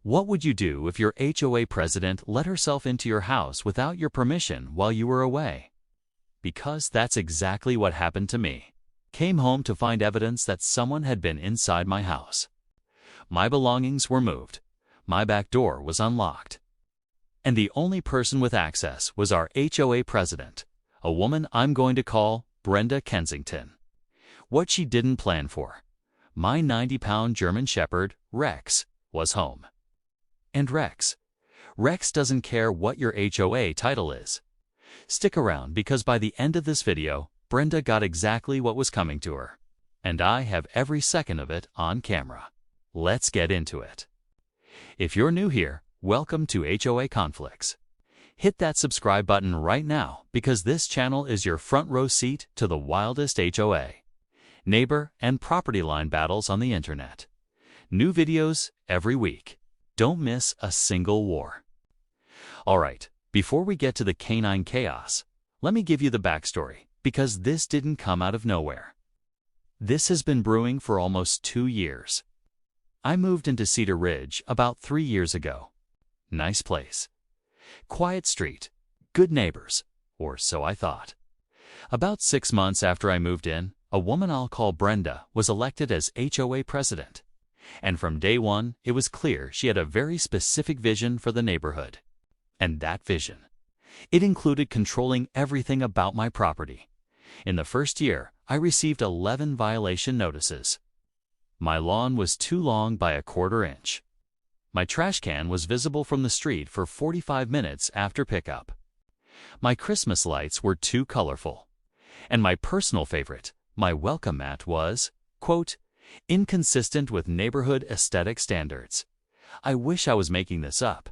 What would you do if your HOA president let herself into your house without your permission while you were away? Because that's exactly what happened to me. Came home to find evidence that someone had been inside my house. My belongings were moved. My back door was unlocked. And the only person with access was our HOA president, a woman I'm going to call Brenda Kensington. What she didn't plan for. My 90-pound German Shepherd, Rex, was home. And Rex doesn't care what your HOA title is. Stick around because by the end of this video, Brenda got exactly what was coming to her. And I have every second of it on camera. Let's get into it. If you're new here, welcome to HOA Conflicts. Hit that subscribe button right now because this channel is your front row seat to the wildest HOA, neighbor, and property line battles on the internet. New videos every week. Don't miss a single war. All right, before we get to the canine chaos, let me give you the backstory because this didn't come out of nowhere. This has been brewing for almost 2 years. I moved into Cedar Ridge about 3 years ago. Nice place. Quiet street. Good neighbors. Or so I thought. About 6 months after I moved in, a woman I'll call Brenda was elected as HOA president. And from day one, it was clear she had a very specific vision for the neighborhood. And that vision, it included controlling everything about my property. In the first year, I received 11 violation notices. My lawn was too long by 1/4 inch. My trash can was visible from the street for 45 minutes after pickup. My Christmas lights were too colorful. And my personal favorite, my welcome mat was, quote, inconsistent with neighborhood aesthetic standards. I wish I was making this up.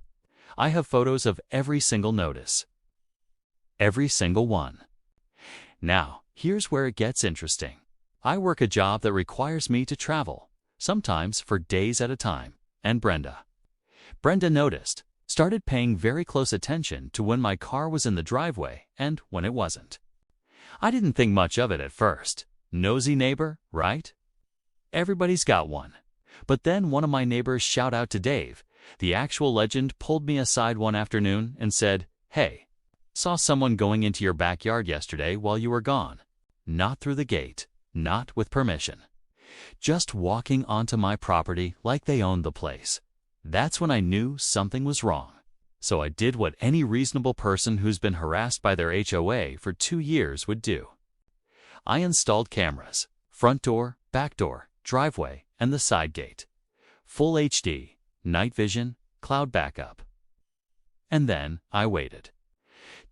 I have photos of every single notice. Every single one. Now, here's where it gets interesting. I work a job that requires me to travel, sometimes for days at a time, and Brenda noticed, started paying very close attention to when my car was in the driveway and when it wasn't. I didn't think much of it at first. Nosy neighbor, right? Everybody's got one. But then one of my neighbors, shout out to Dave, the actual legend, pulled me aside one afternoon and said, "Hey, saw someone going into your backyard yesterday while you were gone. Not through the gate, not with permission. Just walking onto my property like they owned the place." That's when I knew something was wrong. So I did what any reasonable person who's been harassed by their HOA for 2 years would do. I installed cameras, front door, back door, driveway, and the side gate. Full HD, night vision, cloud backup. And then I waited.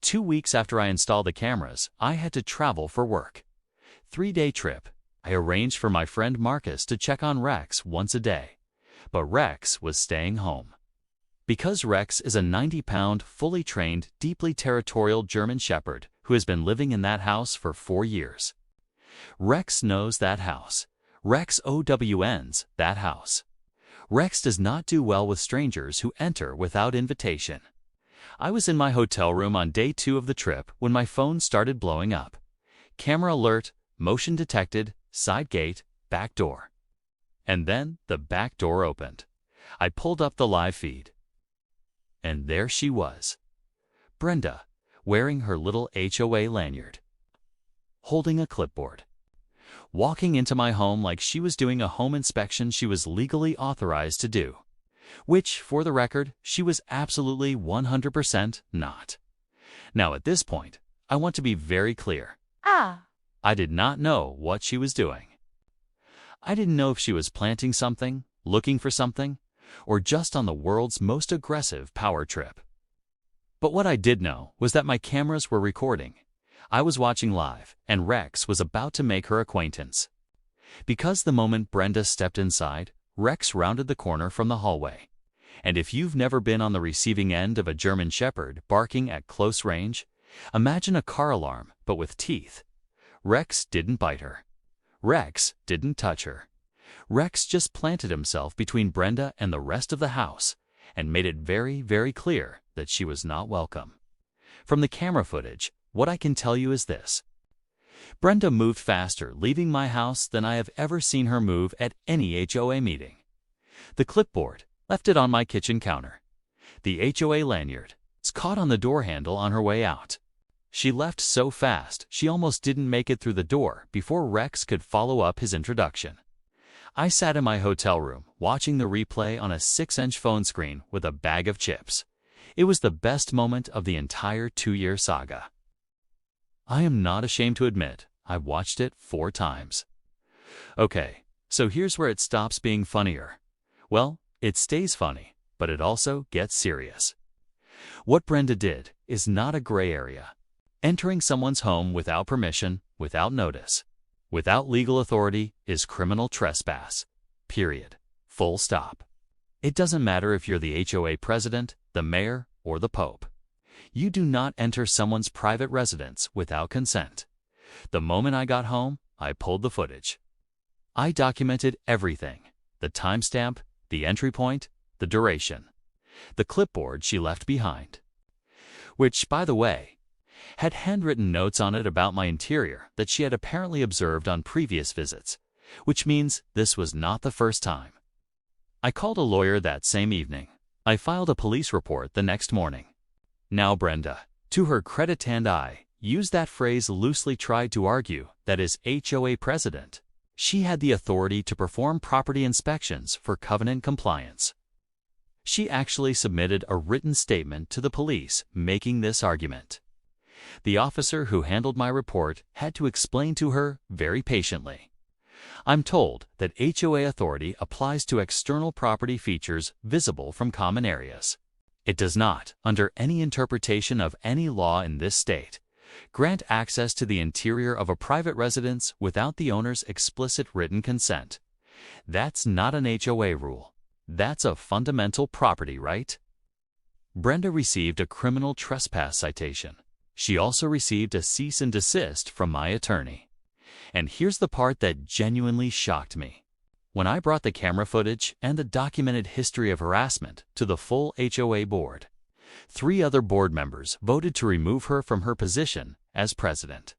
2 weeks after I installed the cameras, I had to travel for work. 3-day trip. I arranged for my friend Marcus to check on Rex once a day. But Rex was staying home. Because Rex is a 90-pound, fully trained, deeply territorial German Shepherd who has been living in that house for 4 years. Rex knows that house. Rex OWNs that house. Rex does not do well with strangers who enter without invitation. I was in my hotel room on day 2 of the trip when my phone started blowing up. Camera alert, motion detected, side gate, back door. And then the back door opened. I pulled up the live feed. And there she was. Brenda, wearing her little HOA lanyard. Holding a clipboard. Walking into my home like she was doing a home inspection she was legally authorized to do. Which, for the record, she was absolutely 100% not. Now at this point, I want to be very clear. I did not know what she was doing. I didn't know if she was planting something, looking for something, or just on the world's most aggressive power trip. But what I did know was that my cameras were recording. I was watching live, and Rex was about to make her acquaintance. Because the moment Brenda stepped inside, Rex rounded the corner from the hallway. And if you've never been on the receiving end of a German Shepherd barking at close range, imagine a car alarm, but with teeth. Rex didn't bite her. Rex didn't touch her. Rex just planted himself between Brenda and the rest of the house and made it very, very clear that she was not welcome. From the camera footage, what I can tell you is this. Brenda moved faster leaving my house than I have ever seen her move at any HOA meeting. The clipboard, Left it on my kitchen counter. The HOA lanyard. It's caught on the door handle on her way out. She left so fast, she almost didn't make it through the door before Rex could follow up his introduction. I sat in my hotel room, watching the replay on a 6-inch phone screen with a bag of chips. It was the best moment of the entire 2-year saga. I am not ashamed to admit, I watched it 4 times. Okay, so here's where it stops being funnier. Well, it stays funny, but it also gets serious. What Brenda did is not a gray area. Entering someone's home without permission, without notice, without legal authority is criminal trespass. Period. Full stop. It doesn't matter if you're the HOA president, the mayor, or the Pope. You do not enter someone's private residence without consent. The moment I got home, I pulled the footage. I documented everything: the timestamp, the entry point, the duration, the clipboard she left behind, which, by the way, had handwritten notes on it about my interior that she had apparently observed on previous visits, which means this was not the first time. I called a lawyer that same evening. I filed a police report the next morning. Now Brenda, to her credit and I, used that phrase loosely, tried to argue that as HOA president, she had the authority to perform property inspections for covenant compliance. She actually submitted a written statement to the police making this argument. The officer who handled my report had to explain to her very patiently. I'm told that HOA authority applies to external property features visible from common areas. It does not, under any interpretation of any law in this state, grant access to the interior of a private residence without the owner's explicit written consent. That's not an HOA rule. That's a fundamental property right. Brenda received a criminal trespass citation. She also received a cease and desist from my attorney. And here's the part that genuinely shocked me. When I brought the camera footage and the documented history of harassment to the full HOA board, 3 other board members voted to remove her from her position as president.